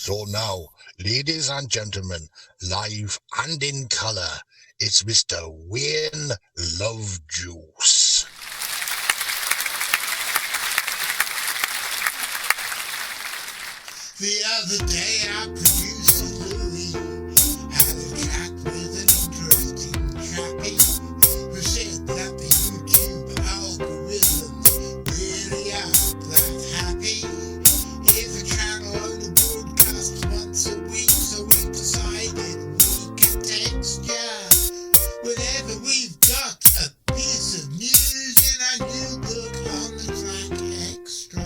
So now, ladies and gentlemen, live and in colour, it's Mr. Wayne Love Juice. The other day our producer Louis had a chat with an interesting chappie who said that the YouTube algorithms really aren't that happy. If a channel only broadcasts once a week, so we decided we could texture whenever we've got a piece of news in our new book on the Track Extra.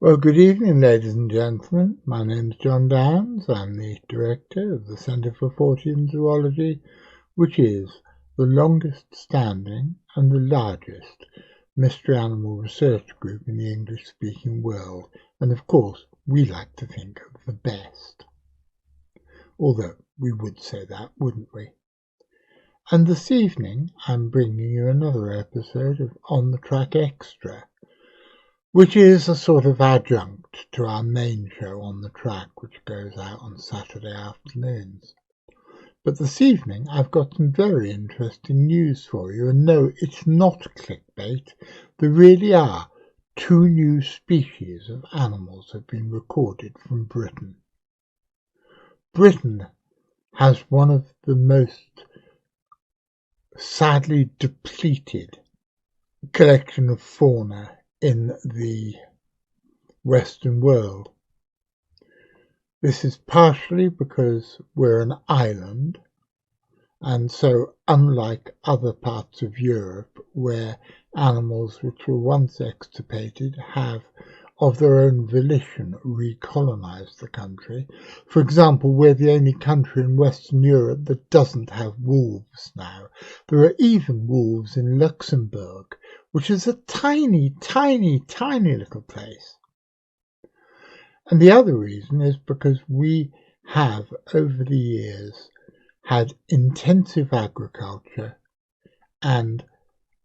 Well, good evening, ladies and gentlemen. My name is John Downs. I'm the director of the Centre for Fortean Zoology, which is the longest standing and the largest mystery animal research group in the English-speaking world. And of course, we like to think of the best. Although we would say that, wouldn't we? And this evening, I'm bringing you another episode of On the Track Extra, which is a sort of adjunct to our main show On the Track, which goes out on Saturday afternoons. But this evening I've got some very interesting news for you, and no, it's not clickbait. There really are 2 new species of animals have been recorded from Britain. Britain has one of the most sadly depleted collection of fauna in the Western world. This is partially because we're an island, and so unlike other parts of Europe where animals which were once extirpated have of their own volition recolonized the country. For example, we're the only country in Western Europe that doesn't have wolves now. There are even wolves in Luxembourg, which is a tiny, tiny, tiny little place. And the other reason is because we have, over the years, had intensive agriculture and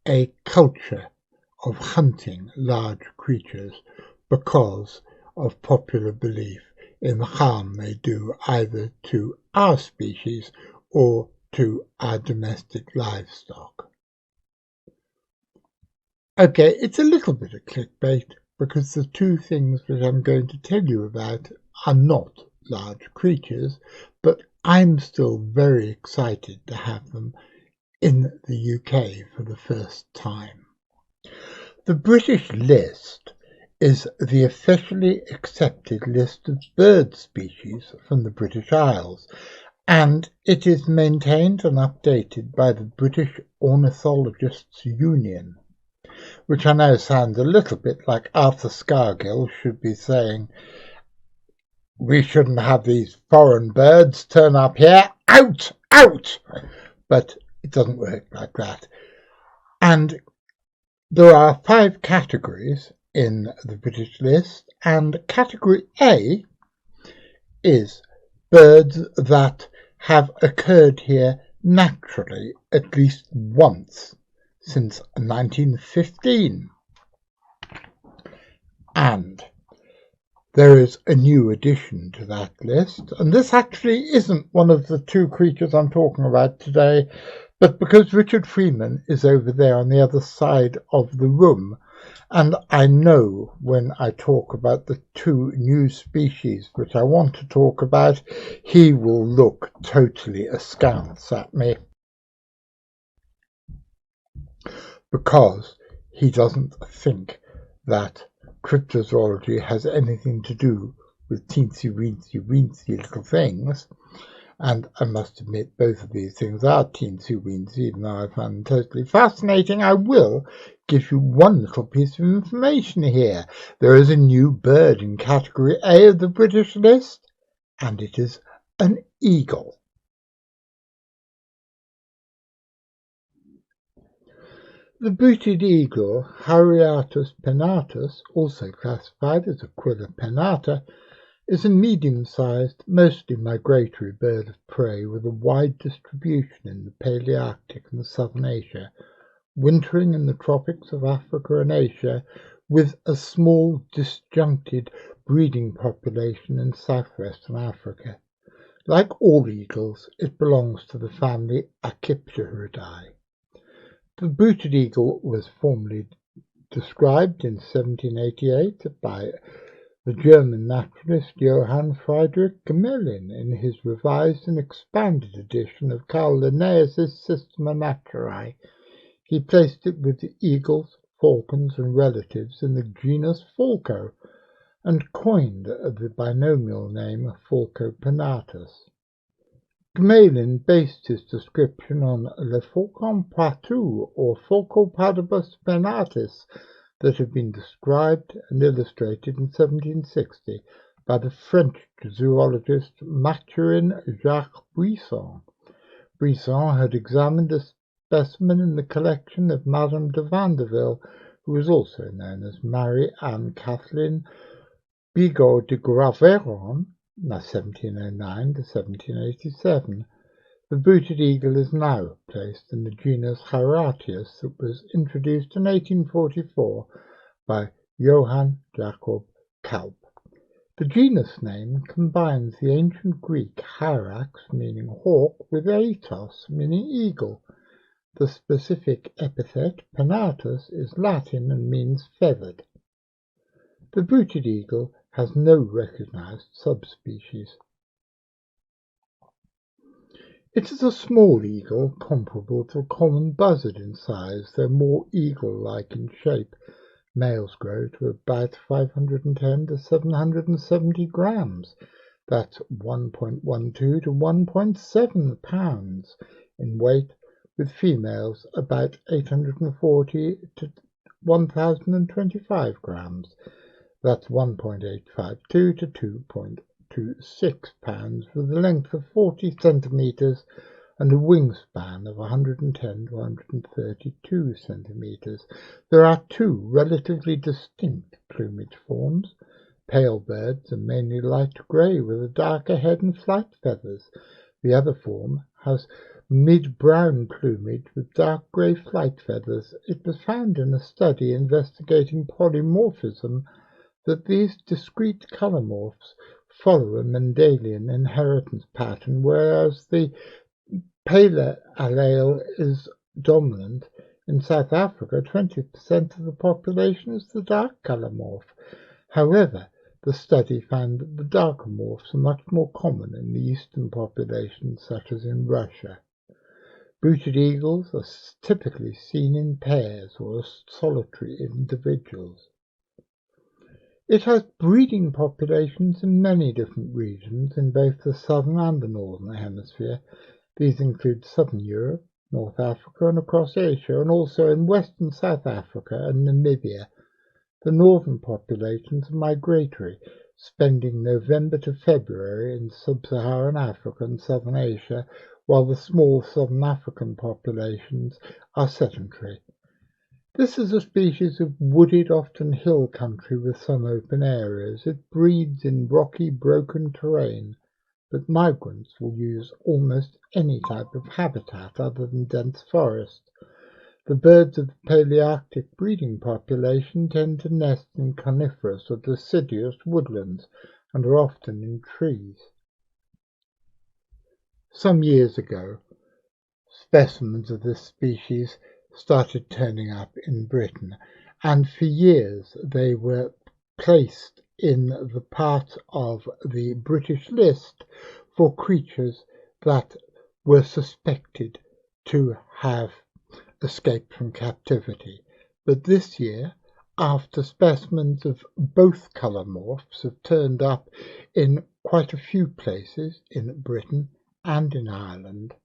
a culture of hunting large creatures because of popular belief in the harm they do either to our species or to our domestic livestock. Okay, it's a little bit of clickbait because the 2 things that I'm going to tell you about are not large creatures, but I'm still very excited to have them in the UK for the first time. The British list is the officially accepted list of bird species from the British Isles, and it is maintained and updated by the British Ornithologists' Union, which I know sounds a little bit like Arthur Scargill should be saying, we shouldn't have these foreign birds turn up here, out, out! But it doesn't work like that. And there are 5 categories in the British list, and category A is birds that have occurred here naturally at least once since 1915. And there is a new addition to that list, and this actually isn't one of the 2 creatures I'm talking about today, but because Richard Freeman is over there on the other side of the room, and I know when I talk about the 2 new species which I want to talk about, he will look totally askance at me, because he doesn't think that cryptozoology has anything to do with teensy-weensy little things. And I must admit, both of these things are teensy-weensy, even though I find them totally fascinating. I will give you one little piece of information here. There is a new bird in category A of the British list, and it is an eagle. The booted eagle, Hariatus pennatus, also classified as Aquila pennata, is a medium-sized, mostly migratory bird of prey with a wide distribution in the Palearctic and southern Asia, wintering in the tropics of Africa and Asia, with a small disjuncted breeding population in southwestern Africa. Like all eagles, it belongs to the family Achipteridae. The booted eagle was formally described in 1788 by the German naturalist Johann Friedrich Gmelin in his revised and expanded edition of Carl Linnaeus' Systema Naturae. He placed it with the eagles, falcons, and relatives in the genus Falco, and coined the binomial name Falco pinnatus. Gmelin based his description on Le Faucon Poitou or Falcopodibus pinnatus that had been described and illustrated in 1760 by the French zoologist Mathurin Jacques Brisson. Brisson had examined a specimen in the collection of Madame de Vandeville, who was also known as Marie Anne Kathleen Bigot de Graveron, 1709 to 1787. The booted eagle is now placed in the genus Hieraticus that was introduced in 1844 by Johann Jakob Kaup. The genus name combines the ancient Greek hierax, meaning hawk, with aetos, meaning eagle. The specific epithet pinnatus is Latin and means feathered. The booted eagle has no recognized subspecies. It is a small eagle comparable to a common buzzard in size, though more eagle-like in shape. Males grow to about 510 to 770 grams. That's 1.12 to 1.7 pounds in weight, with females about 840 to 1025 grams. That's 1.852 to 2.26 pounds, with a length of 40 centimeters and a wingspan of 110 to 132 centimeters. There are two relatively distinct plumage forms. Pale birds are mainly light grey with a darker head and flight feathers. The other form has mid-brown plumage with dark grey flight feathers. It was found in a study investigating polymorphism that these discrete colour morphs follow a Mendelian inheritance pattern, whereas the paler allele is dominant. In South Africa, 20% of the population is the dark colour morph. However, the study found that the darker morphs are much more common in the eastern populations, such as in Russia. Booted eagles are typically seen in pairs or as solitary individuals. It has breeding populations in many different regions in both the southern and the northern hemisphere. These include southern Europe, North Africa, and across Asia, and also in western South Africa and Namibia. The northern populations are migratory, spending November to February in sub-Saharan Africa and southern Asia, while the small southern African populations are sedentary. This is a species of wooded, often hill country with some open areas. It breeds in rocky, broken terrain, but migrants will use almost any type of habitat other than dense forest. The birds of the Palearctic breeding population tend to nest in coniferous or deciduous woodlands and are often in trees. Some years ago, specimens of this species started turning up in Britain, and for years they were placed in the part of the British list for creatures that were suspected to have escaped from captivity. But this year, after specimens of both colour morphs have turned up in quite a few places in Britain and in Ireland,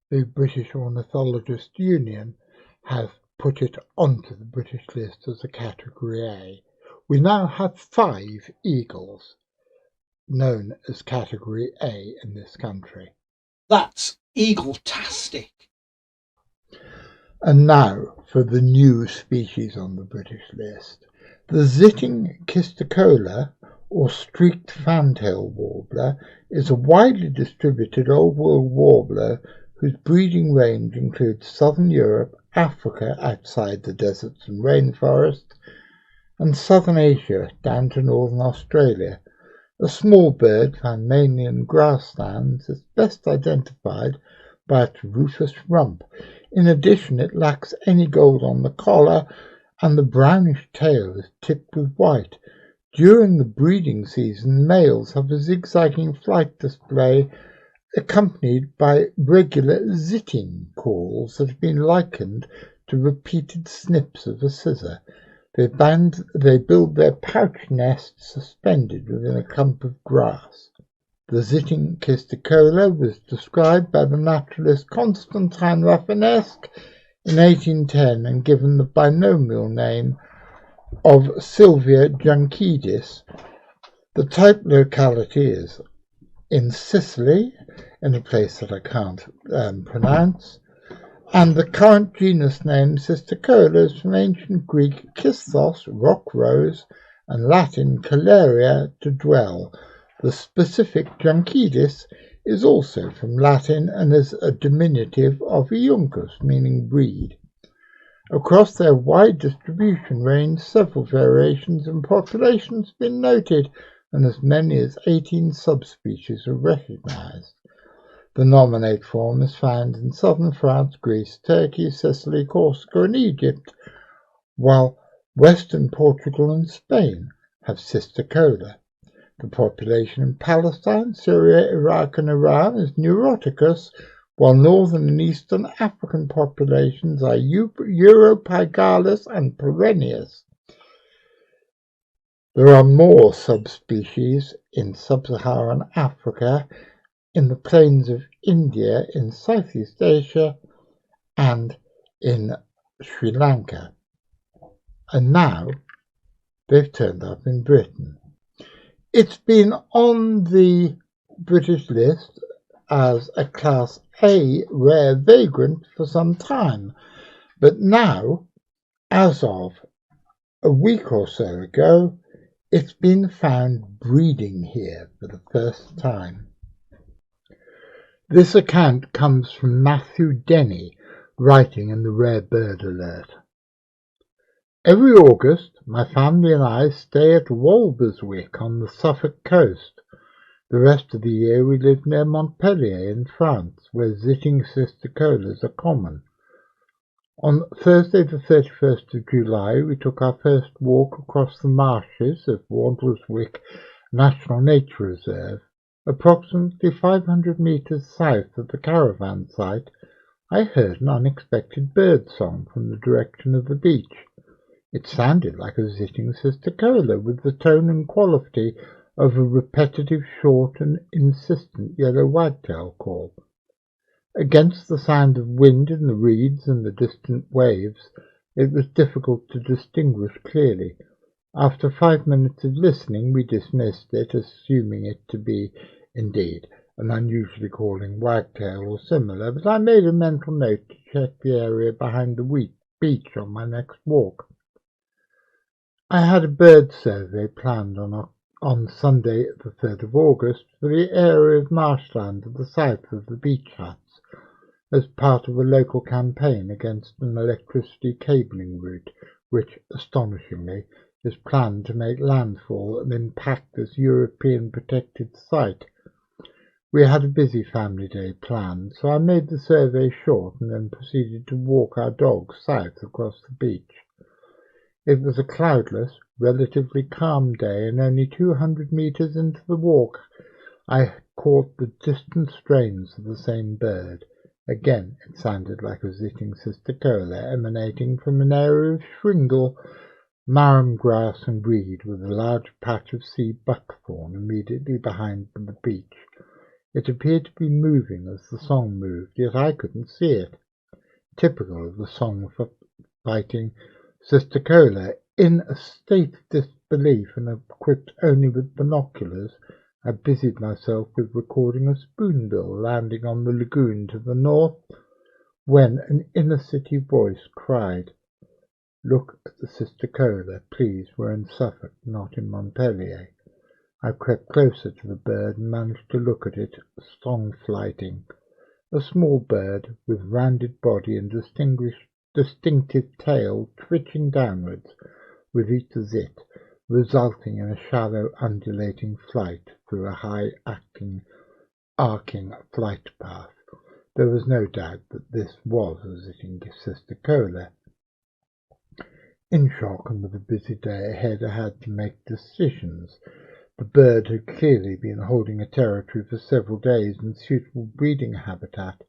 the British Ornithologist Union have put it onto the British list as a Category A. We now have 5 eagles known as Category A in this country. That's eagle-tastic. And now for the new species on the British list. The Zitting cisticola, or streaked fantail warbler, is a widely distributed old world warbler whose breeding range includes southern Europe, Africa outside the deserts and rainforests, and southern Asia down to northern Australia. A small bird found mainly in grasslands, is best identified by its rufous rump. In addition, it lacks any gold on the collar, and the brownish tail is tipped with white. During the breeding season, males have a zigzagging flight display accompanied by regular zitting calls that have been likened to repeated snips of a scissor. They build their pouch nests suspended within a clump of grass. The zitting cisticola was described by the naturalist Constantine Rafinesque in 1810 and given the binomial name of Sylvia juncidis. The type locality is in Sicily, in a place that I can't pronounce, and the current genus name cisticola is from ancient Greek kistos, rock rose, and Latin caleria, to dwell. The specific juncidis is also from Latin and is a diminutive of iuncus, meaning breed. Across their wide distribution range, several variations in populations have been noted, and as many as 18 subspecies are recognized. The nominate form is found in southern France, Greece, Turkey, Sicily, Corsica, and Egypt, while western Portugal and Spain have cisticola. The population in Palestine, Syria, Iraq, and Iran is neuroticus, while northern and eastern African populations are Europygalis and perennius. There are more subspecies in sub-Saharan Africa, in the plains of India, in Southeast Asia, and in Sri Lanka. And now they've turned up in Britain. It's been on the British list as a Class A rare vagrant for some time, but now, as of a week or so ago, it's been found breeding here for the first time. This account comes from Matthew Denny, writing in the Rare Bird Alert. Every August, my family and I stay at Walberswick on the Suffolk coast. The rest of the year we live near Montpellier in France, where zitting cisticolas are common. On Thursday the 31st of July, we took our first walk across the marshes of Walberswick National Nature Reserve. Approximately 500 metres south of the caravan site, I heard an unexpected bird song from the direction of the beach. It sounded like a zitting cisticola, with the tone and quality of a repetitive, short and insistent yellow wagtail call. Against the sound of wind in the reeds and the distant waves, it was difficult to distinguish clearly. After 5 minutes of listening, we dismissed it, assuming it to be, indeed, an unusually calling wagtail or similar, but I made a mental note to check the area behind the beach on my next walk. I had a bird survey planned on Sunday the 3rd of August for the area of marshland to the south of the beach huts, as part of a local campaign against an electricity cabling route, which, astonishingly, is planned to make landfall and impact this European protected site. We had a busy family day planned, so I made the survey short and then proceeded to walk our dogs south across the beach. It was a cloudless, relatively calm day, and only 200 metres into the walk I caught the distant strains of the same bird. Again it sounded like a zitting cisticola emanating from an area of shingle, marram grass and reed, with a large patch of sea buckthorn immediately behind the beach. It appeared to be moving as the song moved, yet I couldn't see it. Typical of the song for fighting cisticola, in a state of disbelief and equipped only with binoculars, I busied myself with recording a spoonbill landing on the lagoon to the north, when an inner-city voice cried, "Look at the cisticola, please, we're in Suffolk, not in Montpellier." I crept closer to the bird and managed to look at it, song-flighting. A small bird with rounded body and distinctive tail twitching downwards with each zit, resulting in a shallow undulating flight through a high arcing flight path. There was no doubt that this was a zitting In shock and with a busy day ahead, I had to make decisions. The bird had clearly been holding a territory for several days in suitable breeding habitat,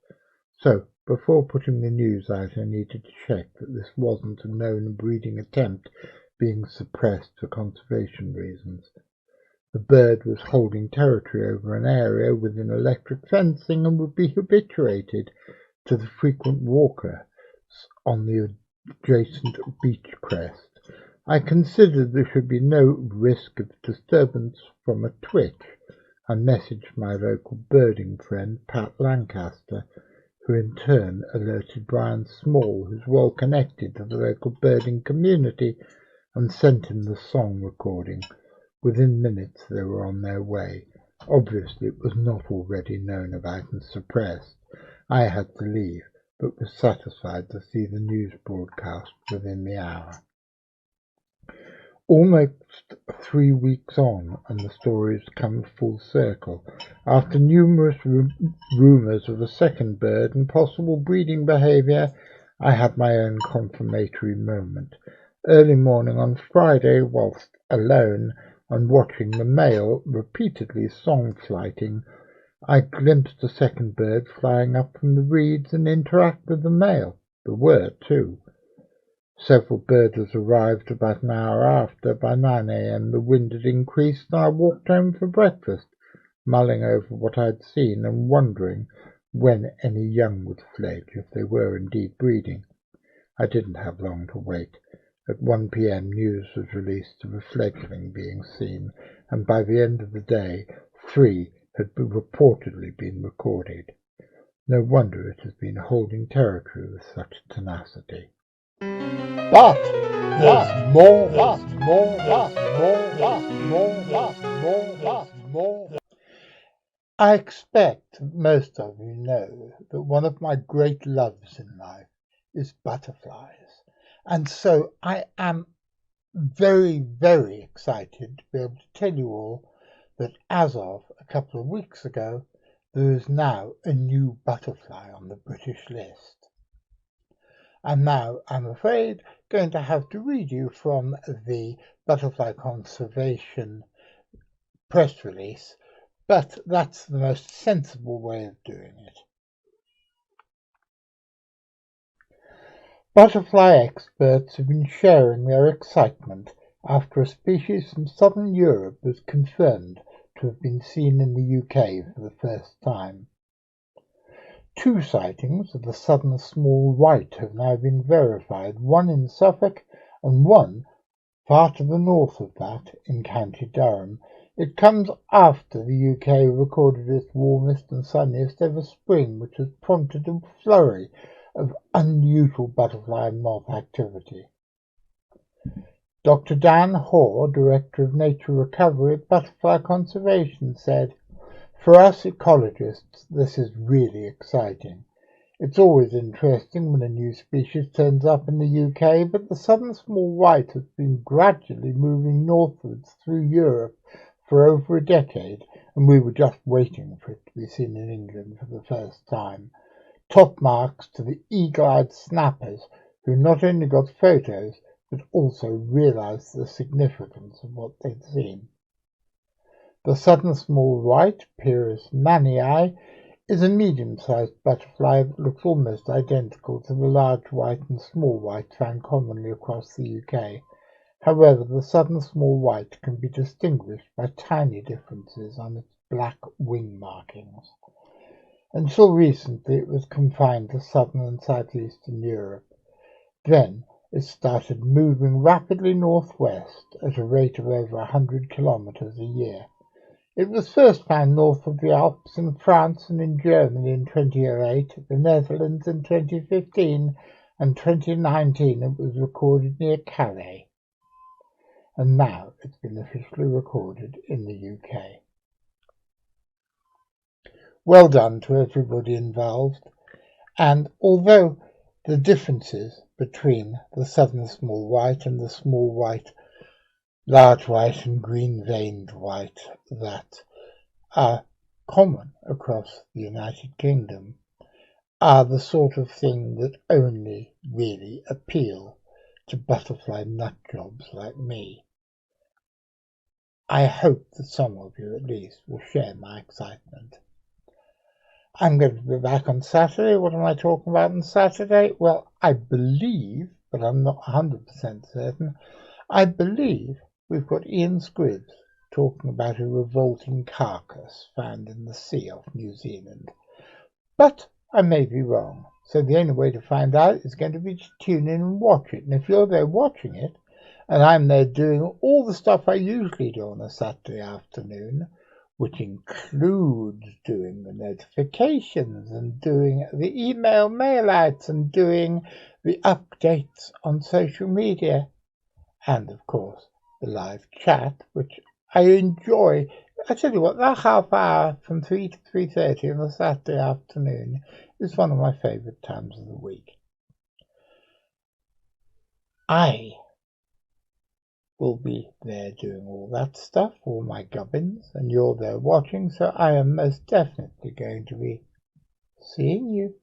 so before putting the news out I needed to check that this wasn't a known breeding attempt being suppressed for conservation reasons. The bird was holding territory over an area within electric fencing and would be habituated to the frequent walkers on the adjacent beach crest. I considered there should be no risk of disturbance from a twitch. I messaged my local birding friend, Pat Lancaster, who in turn alerted Brian Small, who's well connected to the local birding community, and sent him the song recording. Within minutes they were on their way. Obviously it was not already known about and suppressed. I had to leave, but was satisfied to see the news broadcast within the hour. Almost 3 weeks on, and the story has come full circle. After numerous rumours of a second bird and possible breeding behaviour, I had my own confirmatory moment. Early morning on Friday, whilst alone and watching the male repeatedly song-flighting, I glimpsed a second bird flying up from the reeds and interact with the male. The word, too. Several birders arrived about an hour after. By 9 a.m. the wind had increased, and I walked home for breakfast, mulling over what I'd seen and wondering when any young would fledge, if they were indeed breeding. I didn't have long to wait. At 1 p.m. news was released of a fledgling being seen, and by the end of the day 3 had reportedly been recorded. No wonder it has been holding territory with such tenacity. But there's more. I expect most of you know that one of my great loves in life is butterflies, and so I am very, very excited to be able to tell you all that as of a couple of weeks ago, there is now a new butterfly on the British list. And now, I'm afraid, going to have to read you from the Butterfly Conservation press release, but that's the most sensible way of doing it. Butterfly experts have been sharing their excitement after a species from southern Europe was confirmed to have been seen in the UK for the first time. 2 sightings of the southern small white have now been verified, one in Suffolk and one far to the north of that in County Durham. It comes after the UK recorded its warmest and sunniest ever spring, which has prompted a flurry of unusual butterfly and moth activity. Dr. Dan Hoare, Director of Nature Recovery at Butterfly Conservation, said, "For us ecologists, this is really exciting. It's always interesting when a new species turns up in the UK, but the southern small white has been gradually moving northwards through Europe for over a decade, and we were just waiting for it to be seen in England for the first time. Top marks to the eagle-eyed snappers, who not only got photos, but also realised the significance of what they'd seen." The southern small white, Pyrrhus mannii, is a medium-sized butterfly that looks almost identical to the large white and small white found commonly across the UK. However, the southern small white can be distinguished by tiny differences on its black wing markings. Until recently it was confined to southern and southeastern Europe. Then it started moving rapidly northwest at a rate of over 100 kilometres a year. It was first found north of the Alps in France and in Germany in 2008, the Netherlands in 2015, and 2019 it was recorded near Calais. And now it's been officially recorded in the UK. Well done to everybody involved. And although the differences between the southern small white and the small white, large white and green veined white that are common across the United Kingdom are the sort of thing that only really appeal to butterfly nutjobs like me, I hope that some of you at least will share my excitement. I'm going to be back on Saturday. What am I talking about on Saturday? Well, I believe, but I'm not 100% certain, I believe we've got Ian Scribs talking about a revolting carcass found in the sea off New Zealand. But I may be wrong, so the only way to find out is going to be to tune in and watch it. And if you're there watching it, and I'm there doing all the stuff I usually do on a Saturday afternoon, which includes doing the notifications and doing the email mail-outs and doing the updates on social media, and of course the live chat, which I enjoy. I tell you what, that half hour from 3 to 3:30 on a Saturday afternoon is one of my favourite times of the week. I will be there doing all that stuff, all my gubbins, and you're there watching, so I am most definitely going to be seeing you.